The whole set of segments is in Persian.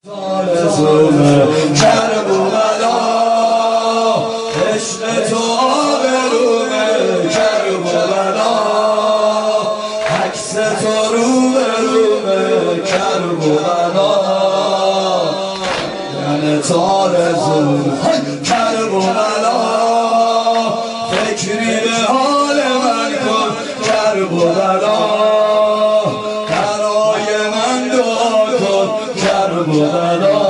آرزومه کربلا عشق تو آبرومه کربلا عکس تو روبرومه کربلا یعنی تو آرزومه کربلا فکری به حال من کن کربلا برای من دعا کن کربلا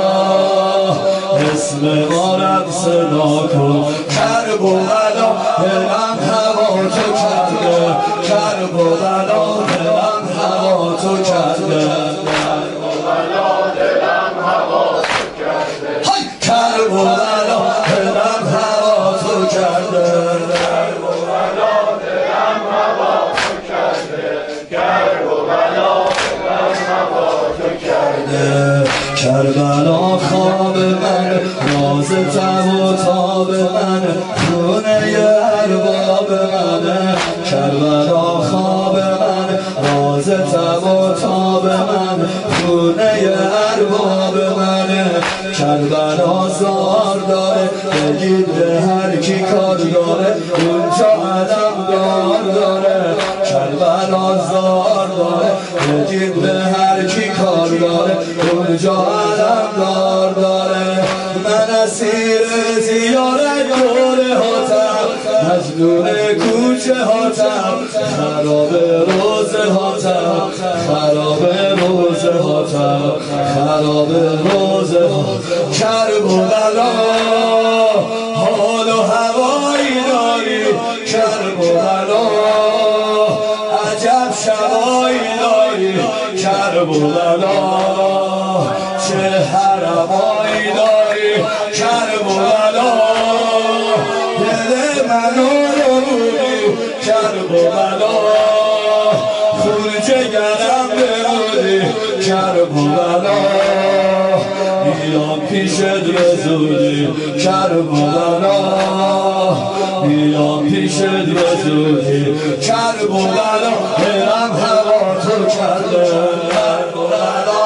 اسم ما صدا کن کربلا دلم هوا تو کرده کربلا دلم هوا تو کرده کربلا دلم هوا تو کرده کربلا دلم هوا تو کرده کربلا دلم هوا تو کرده کربلا دلم هوا تو کرده کربلا خواب من راز تب و تاب من خونه ارباب من کربلا خواب من راز تب و تاب من خونه ارباب من کربلا زار داره بگید به هر کی کار داره اونجا علم داره کربلا زار داره بگید به هر کی کار داره اونجا علم داره من اسیر زیارت دوره هاتم مجنون کوچه هاتم خراب روزه هاتم خراب روزه هاتم خراب روزه هاتم کربلا حال و هوایی داری کربلا عجب شبایی داری کربلا چه حرمایی داری کربلا دل منو نمودی کربلا خون جگرم بمودی کربلا بیام پیشت به زودی کربلا بیام پیشت به زودی کربلا دلم هوا تو کرده کربلا